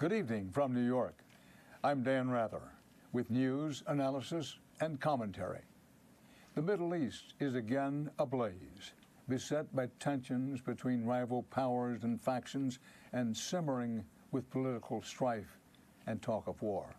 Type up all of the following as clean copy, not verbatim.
Good evening from New York. I'm Dan Rather with news, analysis, and commentary. The Middle East is again ablaze, beset by tensions between rival powers and factions and simmering with political strife and talk of war.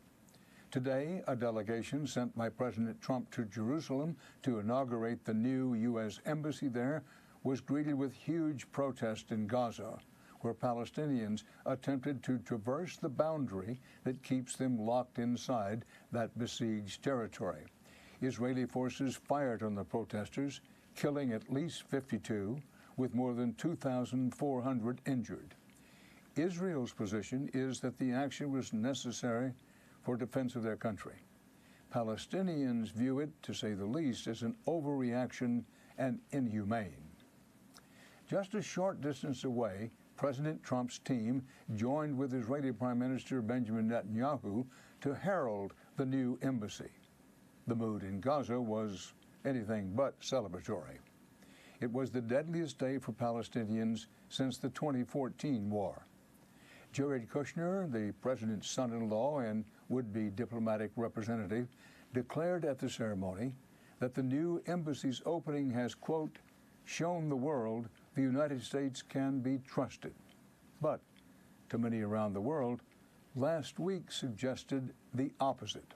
Today, a delegation sent by President Trump to Jerusalem to inaugurate the new U.S. embassy there was greeted with huge protest in Gaza, where Palestinians attempted to traverse the boundary that keeps them locked inside that besieged territory. Israeli forces fired on the protesters, killing at least 52, with more than 2,400 injured. Israel's position is that the action was necessary for defense of their country. Palestinians view it, to say the least, as an overreaction and inhumane. Just a short distance away, President Trump's team joined with Israeli Prime Minister Benjamin Netanyahu to herald the new embassy. The mood in Gaza was anything but celebratory. It was the deadliest day for Palestinians since the 2014 war. Jared Kushner, the president's son-in-law and would-be diplomatic representative, declared at the ceremony that the new embassy's opening has, quote, shown the world the United States can be trusted. But to many around the world, last week suggested the opposite.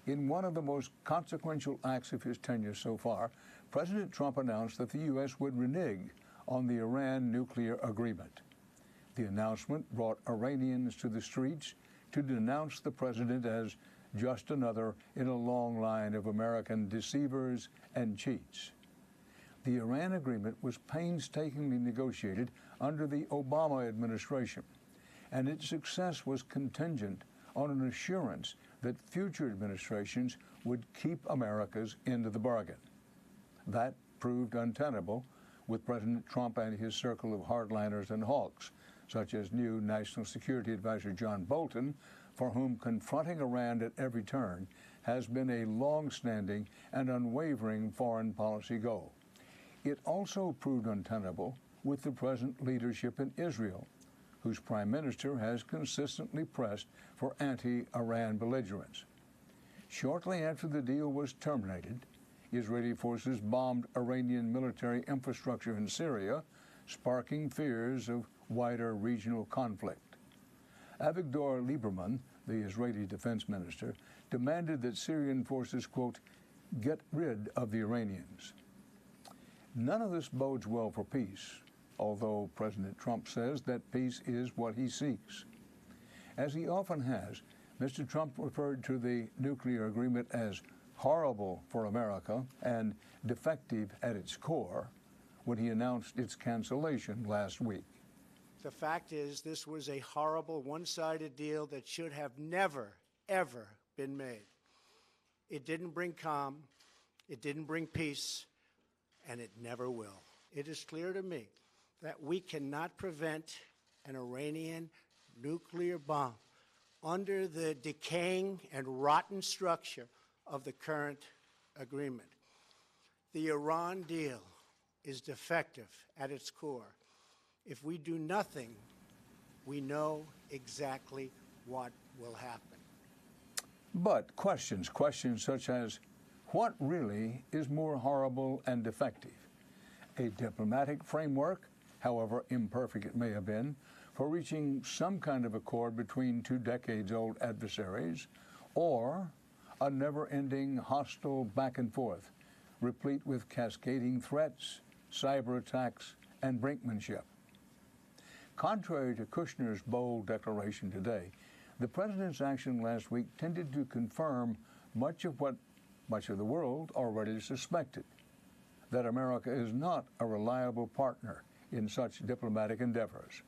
In one of the most consequential acts of his tenure so far, President Trump announced that the U.S. would renege on the Iran nuclear agreement. The announcement brought Iranians to the streets to denounce the president as just another in a long line of American deceivers and cheats. The Iran agreement was painstakingly negotiated under the Obama administration, and its success was contingent on an assurance that future administrations would keep America's end of the bargain. That proved untenable, with President Trump and his circle of hardliners and hawks, such as new National Security Advisor John Bolton, for whom confronting Iran at every turn has been a long-standing and unwavering foreign policy goal. It also proved untenable with the present leadership in Israel, whose prime minister has consistently pressed for anti-Iran belligerence. Shortly after the deal was terminated, Israeli forces bombed Iranian military infrastructure in Syria, sparking fears of wider regional conflict. Avigdor Lieberman, the Israeli defense minister, demanded that Syrian forces, quote, get rid of the Iranians. None of this bodes well for peace, although President Trump says that peace is what he seeks. As he often has, Mr. Trump referred to the nuclear agreement as horrible for America and defective at its core when he announced its cancellation last week. The fact is, this was a horrible, one-sided deal that should have never, ever been made. It didn't bring calm, it didn't bring peace, and it never will. It is clear to me that we cannot prevent an Iranian nuclear bomb under the decaying and rotten structure of the current agreement. The Iran deal is defective at its core. If we do nothing, we know exactly what will happen. But questions such as, what really is more horrible and defective? A diplomatic framework, however imperfect it may have been, for reaching some kind of accord between two decades-old adversaries, or a never-ending hostile back and forth, replete with cascading threats, cyber attacks, and brinkmanship. Contrary to Kushner's bold declaration today, the president's action last week tended to confirm much of what much of the world already suspected, that America is not a reliable partner in such diplomatic endeavors.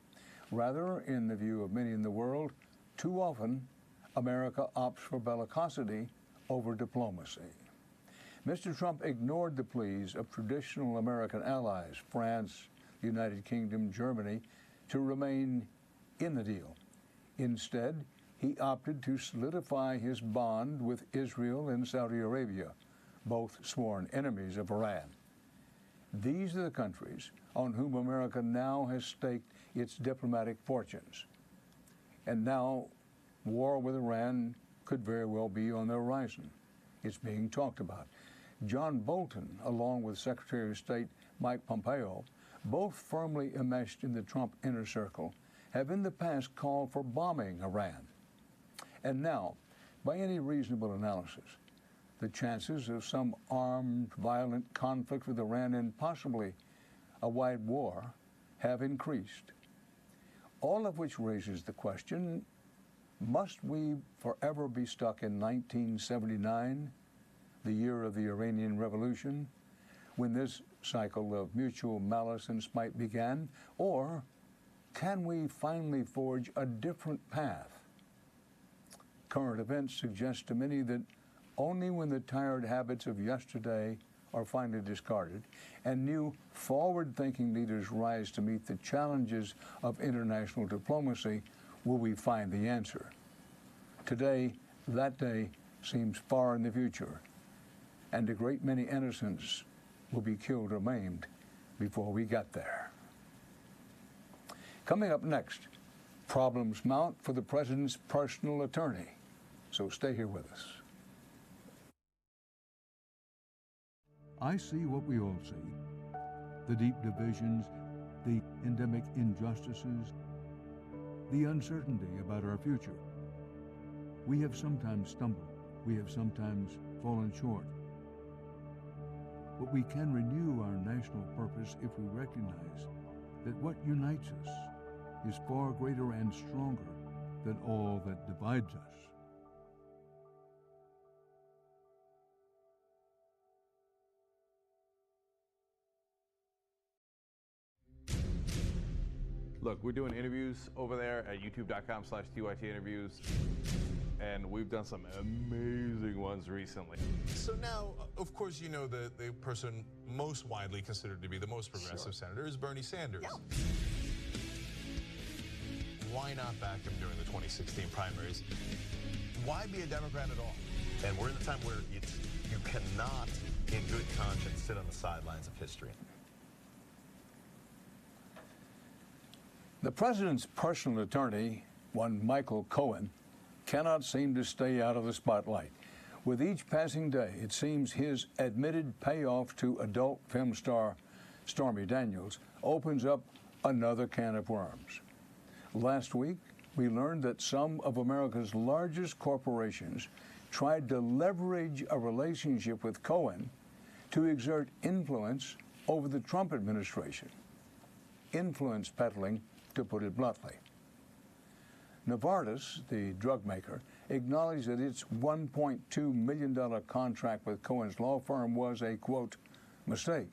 Rather, in the view of many in the world, too often America opts for bellicosity over diplomacy. Mr. Trump ignored the pleas of traditional American allies, France, the United Kingdom, Germany, to remain in the deal. Instead, he opted to solidify his bond with Israel and Saudi Arabia, both sworn enemies of Iran. These are the countries on whom America now has staked its diplomatic fortunes. And now war with Iran could very well be on the horizon. It's being talked about. John Bolton, along with Secretary of State Mike Pompeo, both firmly enmeshed in the Trump inner circle, have in the past called for bombing Iran. And now, by any reasonable analysis, the chances of some armed, violent conflict with Iran and possibly a wide war have increased. All of which raises the question, must we forever be stuck in 1979, the year of the Iranian Revolution, when this cycle of mutual malice and spite began? Or can we finally forge a different path? Current events suggest to many that only when the tired habits of yesterday are finally discarded and new forward-thinking leaders rise to meet the challenges of international diplomacy will we find the answer. Today, that day seems far in the future, and a great many innocents will be killed or maimed before we get there. Coming up next, problems mount for the president's personal attorney. So stay here with us. I see what we all see. The deep divisions, the endemic injustices, the uncertainty about our future. We have sometimes stumbled. We have sometimes fallen short. But we can renew our national purpose if we recognize that what unites us is far greater and stronger than all that divides us. Look, we're doing interviews over there at youtube.com/TYT interviews, and we've done some amazing ones recently. So now, of course, you know the person most widely considered to be the most progressive senator is Bernie Sanders. Yeah. Why not back him during the 2016 primaries? Why be a Democrat at all? And we're in a time where you cannot, in good conscience, sit on the sidelines of history. The president's personal attorney, one Michael Cohen, cannot seem to stay out of the spotlight. With each passing day, it seems his admitted payoff to adult film star Stormy Daniels opens up another can of worms. Last week, we learned that some of America's largest corporations tried to leverage a relationship with Cohen to exert influence over the Trump administration. Influence peddling, to put it bluntly. Novartis, the drug maker, acknowledged that its $1.2 million contract with Cohen's law firm was a, quote, mistake.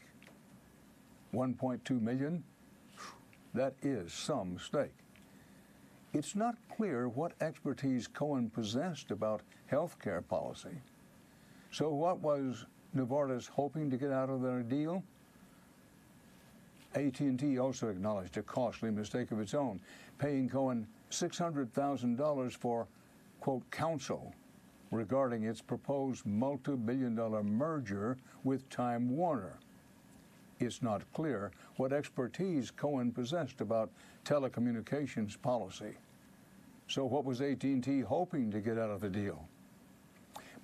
$1.2 million? That is some mistake. It's not clear what expertise Cohen possessed about health care policy. So what was Novartis hoping to get out of their deal? AT&T also acknowledged a costly mistake of its own, paying Cohen $600,000 for, quote, counsel regarding its proposed multi-billion-dollar merger with Time Warner. It's not clear what expertise Cohen possessed about telecommunications policy. So what was AT&T hoping to get out of the deal?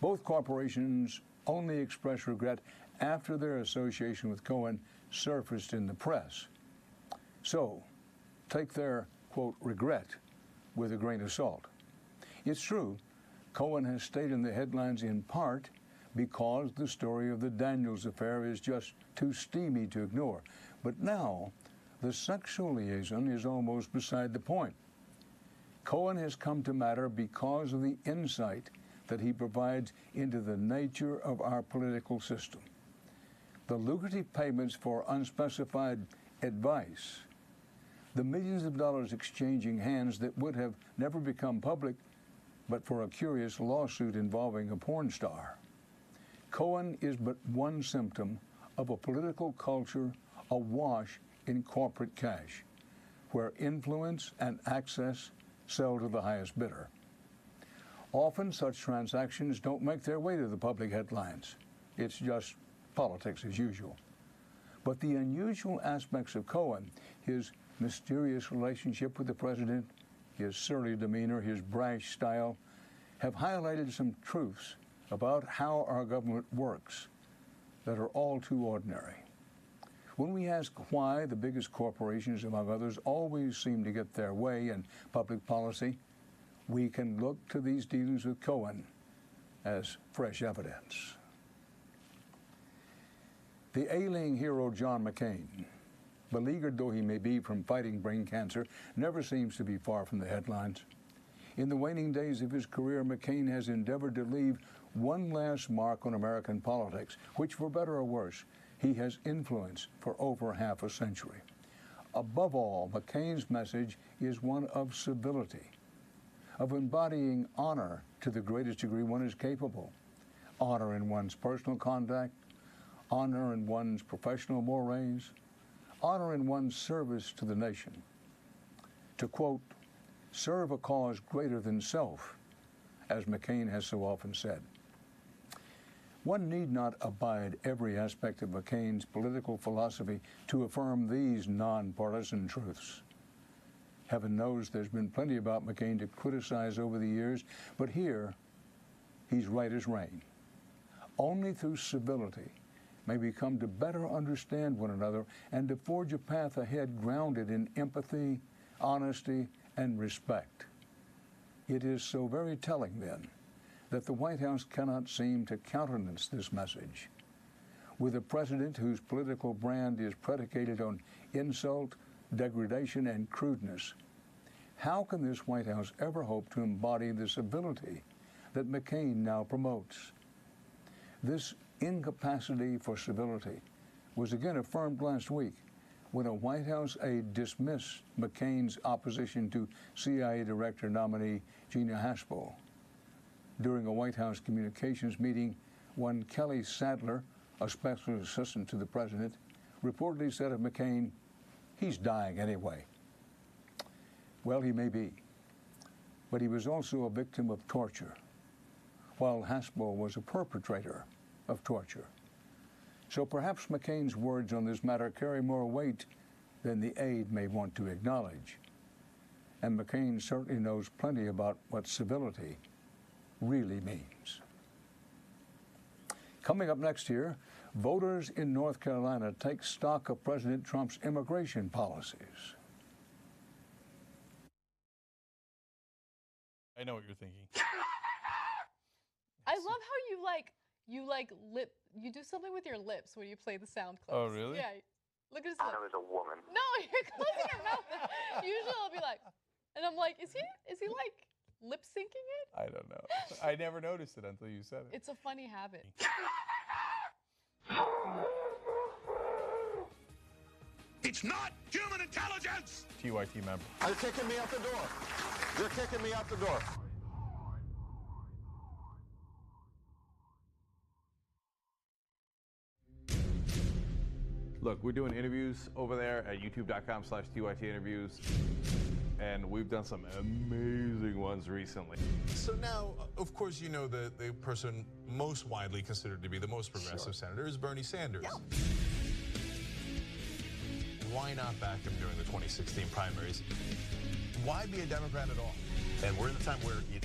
Both corporations only expressed regret after their association with Cohen surfaced in the press. So, take their, quote, regret with a grain of salt. It's true, Cohen has stayed in the headlines in part because the story of the Daniels affair is just too steamy to ignore. But now, the sexual liaison is almost beside the point. Cohen has come to matter because of the insight that he provides into the nature of our political system. The lucrative payments for unspecified advice, the millions of dollars exchanging hands that would have never become public but for a curious lawsuit involving a porn star. Cohen is but one symptom of a political culture awash in corporate cash, where influence and access sell to the highest bidder. Often such transactions don't make their way to the public headlines. It's just politics as usual. But the unusual aspects of Cohen, his mysterious relationship with the president, his surly demeanor, his brash style, have highlighted some truths about how our government works that are all too ordinary. When we ask why the biggest corporations, among others, always seem to get their way in public policy, we can look to these dealings with Cohen as fresh evidence. The ailing hero John McCain, beleaguered though he may be from fighting brain cancer, never seems to be far from the headlines. In the waning days of his career, McCain has endeavored to leave one last mark on American politics, which, for better or worse, he has influenced for over half a century. Above all, McCain's message is one of civility, of embodying honor to the greatest degree one is capable, honor in one's personal conduct, honor in one's professional mores, honor in one's service to the nation. To quote, serve a cause greater than self, as McCain has so often said. One need not abide every aspect of McCain's political philosophy to affirm these nonpartisan truths. Heaven knows there's been plenty about McCain to criticize over the years, but here, he's right as rain. Only through civility may we come to better understand one another and to forge a path ahead grounded in empathy, honesty, and respect. It is so very telling, then, that the White House cannot seem to countenance this message. With a president whose political brand is predicated on insult, degradation, and crudeness, how can this White House ever hope to embody the civility that McCain now promotes? This incapacity for civility was again affirmed last week when a White House aide dismissed McCain's opposition to CIA Director nominee Gina Haspel. During a White House communications meeting, one Kelly Sadler, a special assistant to the president, reportedly said of McCain, "He's dying anyway." Well, he may be, but he was also a victim of torture, while Haspel was a perpetrator of torture. So perhaps McCain's words on this matter carry more weight than the aide may want to acknowledge. And McCain certainly knows plenty about what civility really means. Coming up next here, voters in North Carolina take stock of President Trump's immigration policies. I know what you're thinking. I love how you do something with your lips when you play the sound clips. Oh, really? Yeah. Look at his lips. I was a woman. No, you're closing your mouth. Usually I'll be like, and I'm like, is he like lip syncing it? I don't know. I never noticed it until you said it. It's a funny habit. It's not human intelligence! TYT member. They're kicking me out the door. They're kicking me out the door. Look, we're doing interviews over there at youtube.com/TYT interviews, and we've done some amazing ones recently. So now, of course, you know the person most widely considered to be the most progressive senator is Bernie Sanders. Yeah. Why not back him during the 2016 primaries? Why be a Democrat at all? And we're in a time where you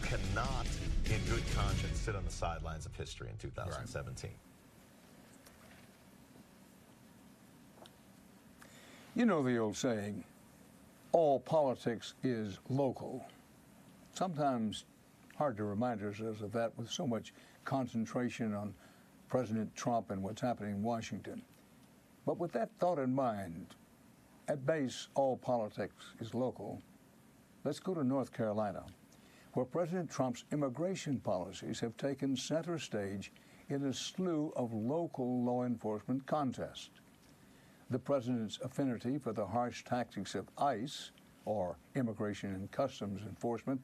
cannot, in good conscience, sit on the sidelines of history in 2017. Right. You know the old saying, all politics is local. Sometimes hard to remind ourselves of that with so much concentration on President Trump and what's happening in Washington. But with that thought in mind, at base, all politics is local. Let's go to North Carolina, where President Trump's immigration policies have taken center stage in a slew of local law enforcement contests. The president's affinity for the harsh tactics of ICE, or Immigration and Customs Enforcement,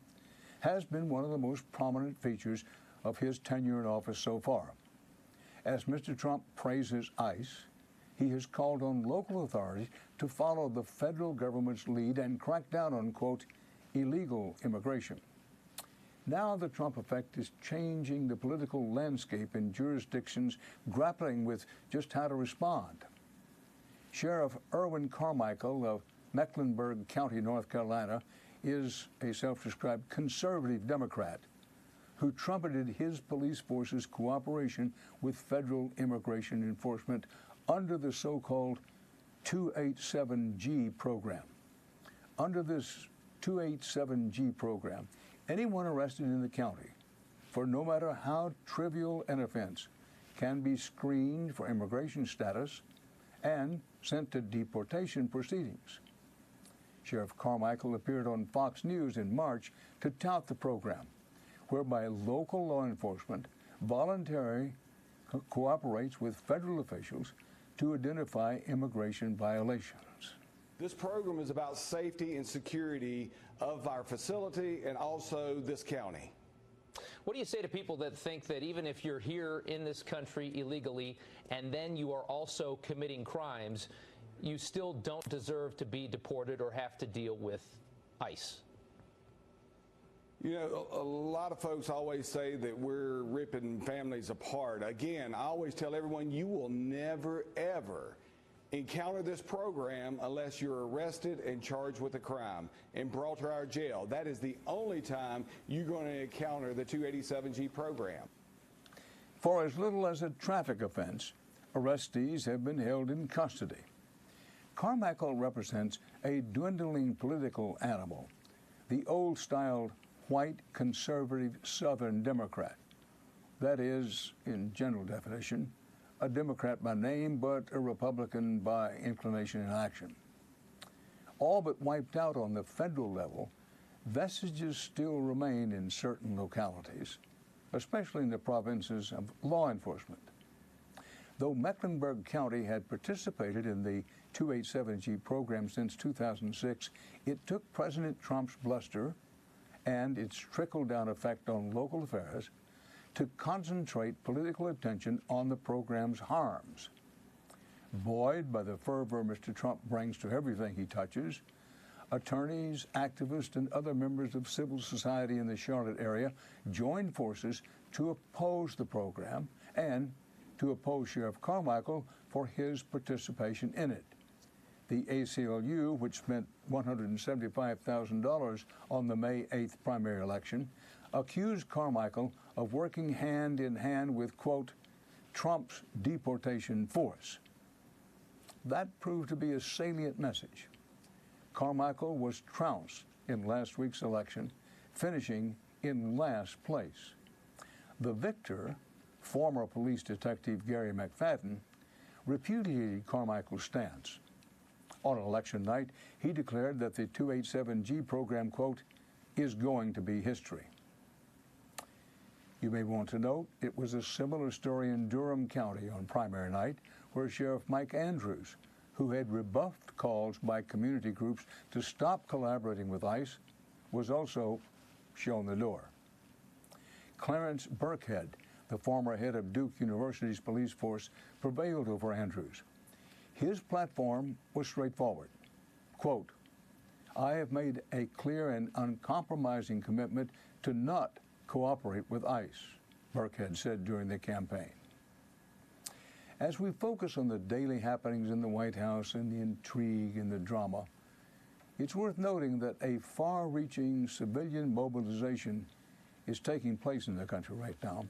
has been one of the most prominent features of his tenure in office so far. As Mr. Trump praises ICE, he has called on local authorities to follow the federal government's lead and crack down on, quote, illegal immigration. Now the Trump effect is changing the political landscape in jurisdictions grappling with just how to respond. Sheriff Erwin Carmichael of Mecklenburg County, North Carolina, is a self-described conservative Democrat who trumpeted his police force's cooperation with federal immigration enforcement under the so-called 287G program. Under this 287G program, anyone arrested in the county for no matter how trivial an offense can be screened for immigration status and sent to deportation proceedings. Sheriff Carmichael appeared on Fox News in March to tout the program, whereby local law enforcement voluntarily cooperates with federal officials to identify immigration violations. This program is about safety and security of our facility and also this county. What do you say to people that think that even if you're here in this country illegally and then you are also committing crimes, you still don't deserve to be deported or have to deal with ICE? You know, a lot of folks always say that we're ripping families apart. Again, I always tell everyone you will never, ever encounter this program unless you're arrested and charged with a crime and brought to our jail. That is the only time you're going to encounter the 287G program. For as little as a traffic offense, arrestees have been held in custody. Carmichael represents a dwindling political animal, the old-style white conservative Southern Democrat. That is, in general definition, a Democrat by name, but a Republican by inclination and action. All but wiped out on the federal level, vestiges still remain in certain localities, especially in the provinces of law enforcement. Though Mecklenburg County had participated in the 287G program since 2006, it took President Trump's bluster and its trickle-down effect on local affairs to concentrate political attention on the program's harms. Buoyed by the fervor Mr. Trump brings to everything he touches, attorneys, activists, and other members of civil society in the Charlotte area joined forces to oppose the program and to oppose Sheriff Carmichael for his participation in it. The ACLU, which spent $175,000 on the May 8th primary election, accused Carmichael of working hand in hand with, quote, Trump's deportation force. That proved to be a salient message. Carmichael was trounced in last week's election, finishing in last place. The victor, former police detective Gary McFadden, repudiated Carmichael's stance. On election night, he declared that the 287G program, quote, is going to be history. You may want to note it was a similar story in Durham County on primary night, where Sheriff Mike Andrews, who had rebuffed calls by community groups to stop collaborating with ICE, was also shown the door. Clarence Burkhead, the former head of Duke University's police force, prevailed over Andrews. His platform was straightforward. Quote, I have made a clear and uncompromising commitment to not cooperate with ICE, Burkhead said during the campaign. As we focus on the daily happenings in the White House and the intrigue and the drama, it's worth noting that a far-reaching civilian mobilization is taking place in the country right now.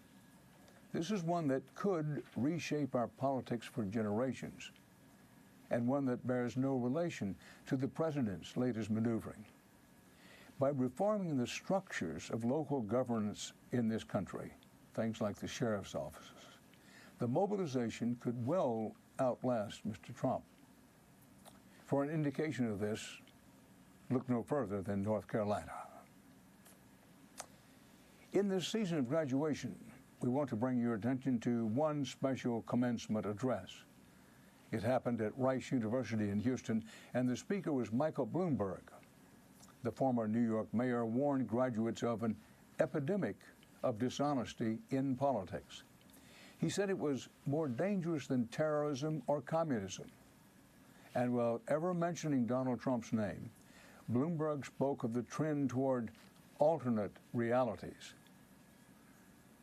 This is one that could reshape our politics for generations, and one that bears no relation to the president's latest maneuvering. By reforming the structures of local governance in this country, things like the sheriff's offices, the mobilization could well outlast Mr. Trump. For an indication of this, look no further than North Carolina. In this season of graduation, we want to bring your attention to one special commencement address. It happened at Rice University in Houston, and the speaker was Michael Bloomberg. The former New York mayor warned graduates of an epidemic of dishonesty in politics. He said it was more dangerous than terrorism or communism. And while ever mentioning Donald Trump's name, Bloomberg spoke of the trend toward alternate realities.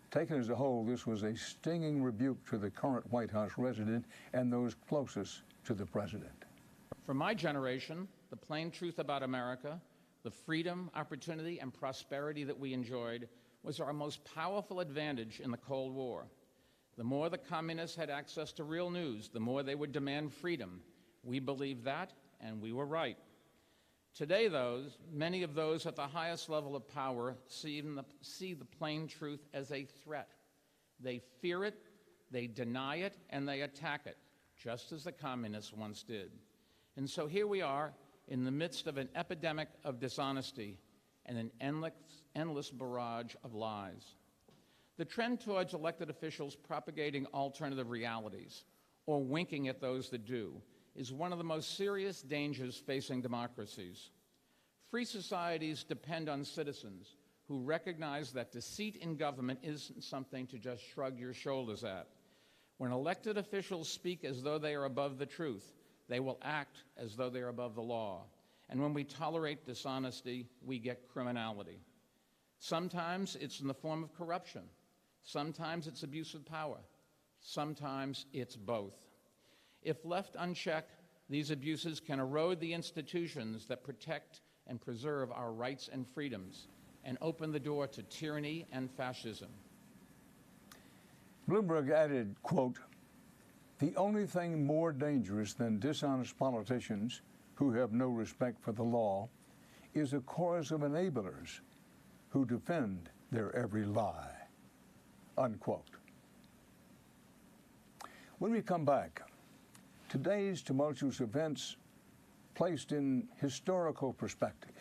Taken as a whole, this was a stinging rebuke to the current White House resident and those closest to the president. For my generation, the plain truth about America, The freedom, opportunity, and prosperity that we enjoyed was our most powerful advantage in the Cold War. The more the communists had access to real news, the more they would demand freedom. We believed that, and we were right. Today, many of those at the highest level of power see the plain truth as a threat. They fear it, they deny it, and they attack it, just as the communists once did. And so here we are in the midst of an epidemic of dishonesty and an endless barrage of lies. The trend towards elected officials propagating alternative realities or winking at those that do is one of the most serious dangers facing democracies. Free societies depend on citizens who recognize that deceit in government isn't something to just shrug your shoulders at. When elected officials speak as though they are above the truth, they will act as though they are above the law. And when we tolerate dishonesty, we get criminality. Sometimes it's in the form of corruption. Sometimes it's abuse of power. Sometimes it's both. If left unchecked, these abuses can erode the institutions that protect and preserve our rights and freedoms and open the door to tyranny and fascism. Bloomberg added, quote, "The only thing more dangerous than dishonest politicians who have no respect for the law is a chorus of enablers who defend their every lie," unquote. When we come back, today's tumultuous events placed in historical perspective.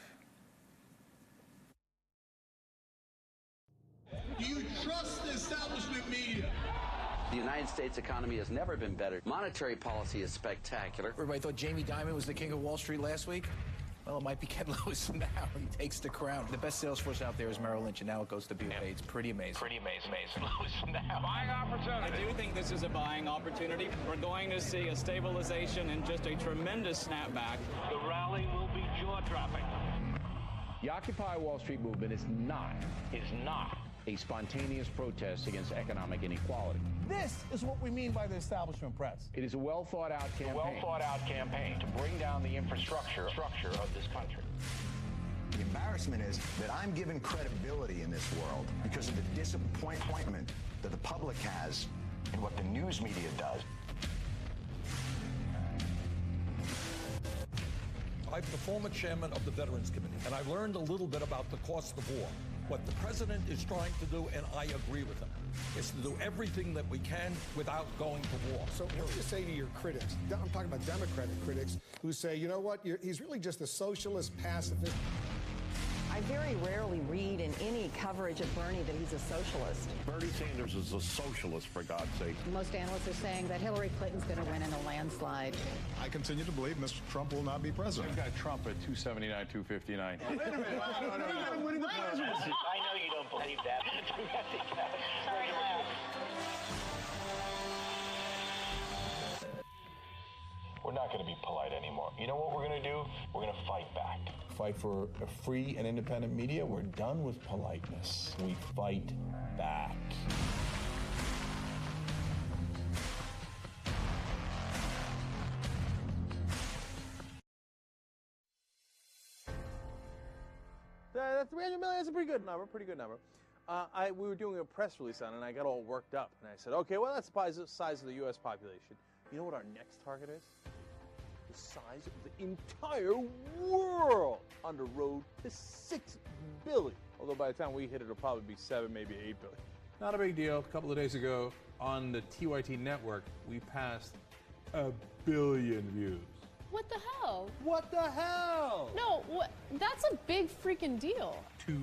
Do you trust the establishment media? The United States economy has never been better. Monetary policy is spectacular. Everybody thought Jamie Dimon was the king of Wall Street last week. Well, it might be Ken Lewis now. He takes the crown. The best sales force out there is Merrill Lynch, and now it goes to BofA. It's pretty amazing. Pretty amazing. Lewis now. Buying opportunity. I do think this is a buying opportunity. We're going to see a stabilization and just a tremendous snapback. The rally will be jaw-dropping. The Occupy Wall Street movement is not a spontaneous protest against economic inequality. This is what we mean by the establishment press. It is a well-thought-out campaign. To bring down the infrastructure of this country. The embarrassment is that I'm given credibility in this world because of the disappointment that the public has in what the news media does. I'm the former chairman of the Veterans Committee, and I learned a little bit about the cost of war. What the president is trying to do, and I agree with him, is to do everything that we can without going to war. So what do you say to your critics? I'm talking about Democratic critics who say, you know what, he's really just a socialist pacifist. I very rarely read in any coverage of Bernie that he's a socialist. Bernie Sanders is a socialist, for God's sake. Most analysts are saying that Hillary Clinton's going to win in a landslide. I continue to believe Mr. Trump will not be president. We've got Trump at 279, 259. Wait a minute. I know you don't believe that. Sorry, we're not going to be polite anymore. You know what we're going to do? We're going to fight back. Fight for a free and independent media. We're done with politeness. We fight back. That 300 million is a pretty good number. We were doing a press release on it, and I got all worked up. And I said, okay, well, that's the size of the U.S. population. You know what our next target is? The size of the entire world on the road to 6 billion. Although by the time we hit it, it'll probably be 7, maybe 8 billion. Not a big deal. A couple of days ago on the TYT network, we passed 1 billion views. What the hell? What the hell? No, that's a big freaking deal. 2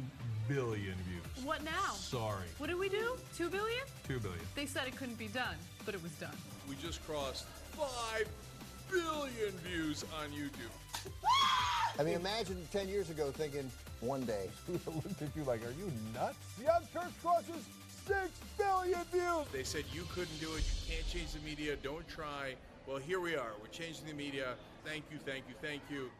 billion views. What now? Sorry. What did we do? 2 billion? 2 billion. They said it couldn't be done, but it was done. We just crossed 5 billion views on YouTube. I mean, imagine 10 years ago thinking, one day. People looked at you like, are you nuts? Young Church crosses 6 billion views. They said you couldn't do it, you can't change the media, don't try. Well, here we are. We're changing the media. Thank you, thank you, thank you.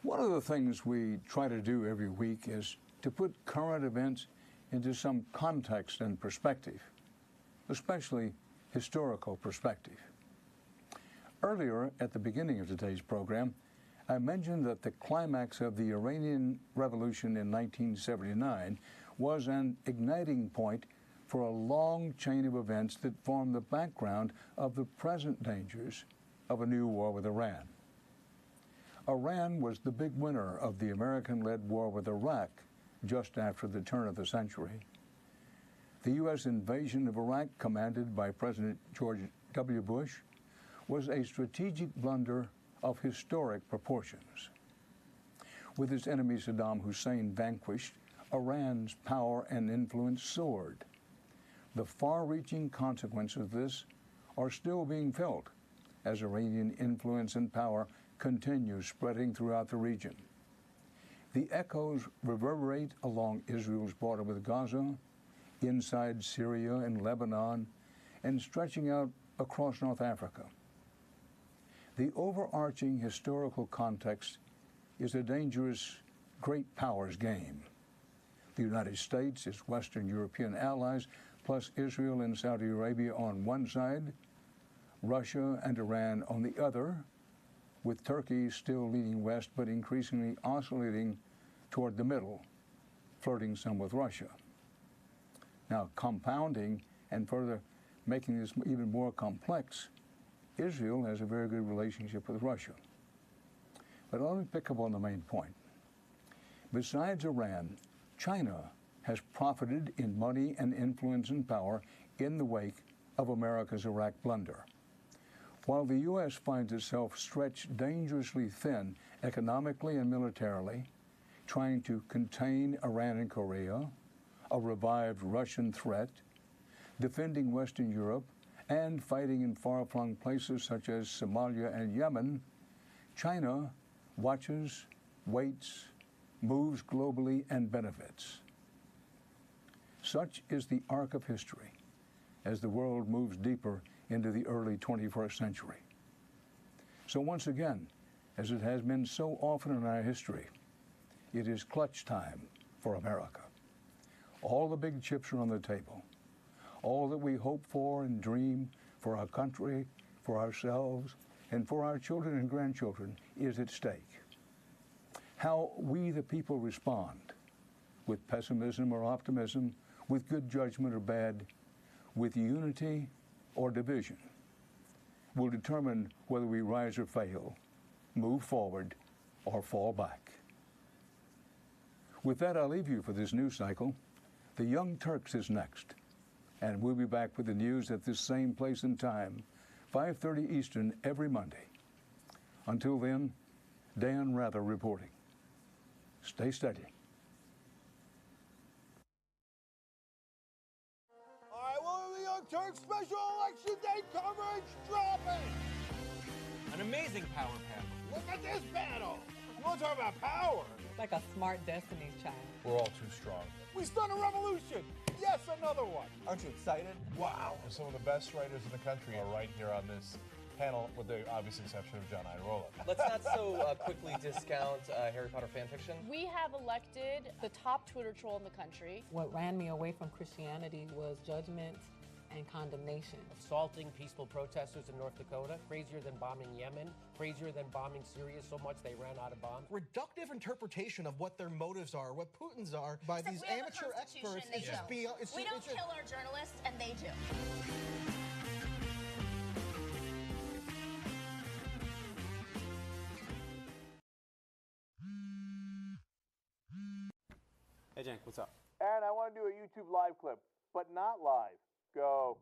One of the things we try to do every week is to put current events into some context and perspective, especially historical perspective. Earlier, at the beginning of today's program, I mentioned that the climax of the Iranian Revolution in 1979 was an igniting point for a long chain of events that formed the background of the present dangers of a new war with Iran. Iran was the big winner of the American-led war with Iraq just after the turn of the century. The U.S. invasion of Iraq, commanded by President George W. Bush, was a strategic blunder of historic proportions. With its enemy Saddam Hussein vanquished, Iran's power and influence soared. The far-reaching consequences of this are still being felt as Iranian influence and power continue spreading throughout the region. The echoes reverberate along Israel's border with Gaza, inside Syria and Lebanon, and stretching out across North Africa. The overarching historical context is a dangerous great powers game. The United States, its Western European allies, plus Israel and Saudi Arabia on one side, Russia and Iran on the other, with Turkey still leading west but increasingly oscillating toward the middle, flirting some with Russia. Now, compounding and further making this even more complex, Israel has a very good relationship with Russia. But let me pick up on the main point. Besides Iran, China has profited in money and influence and power in the wake of America's Iraq blunder. While the U.S. finds itself stretched dangerously thin economically and militarily, trying to contain Iran and Korea, a revived Russian threat, defending Western Europe, and fighting in far-flung places such as Somalia and Yemen, China watches, waits, moves globally, and benefits. Such is the arc of history as the world moves deeper into the early 21st century. So once again, as it has been so often in our history, it is clutch time for America. All the big chips are on the table. All that we hope for and dream for our country, for ourselves, and for our children and grandchildren is at stake. How we, the people, respond, with pessimism or optimism, with good judgment or bad, with unity or division, will determine whether we rise or fail, move forward or fall back. With that, I'll leave you for this news cycle. The Young Turks is next, and we'll be back with the news at this same place and time, 5:30 Eastern every Monday. Until then, Dan Rather reporting. Stay steady. All right, well, the Young Turks special election day coverage dropping. An amazing power panel. Look at this panel. You want to talk about power? Like a smart Destiny's Child. We're all too strong. We start a revolution. Yes, another one. Aren't you excited? Wow. Some of the best writers in the country are right here on this panel, with the obvious exception of John Irola. Let's not so quickly discount Harry Potter fan fiction. We have elected the top Twitter troll in the country. What ran me away from Christianity was judgment and condemnation. Assaulting peaceful protesters in North Dakota, crazier than bombing Yemen, crazier than bombing Syria so much they ran out of bombs. Reductive interpretation of what their motives are, what Putin's are, by these amateur experts is just beyond. We don't kill our journalists, and they do. Hey, Jen, what's up? Aaron, I want to do a YouTube live clip, but not live. Go.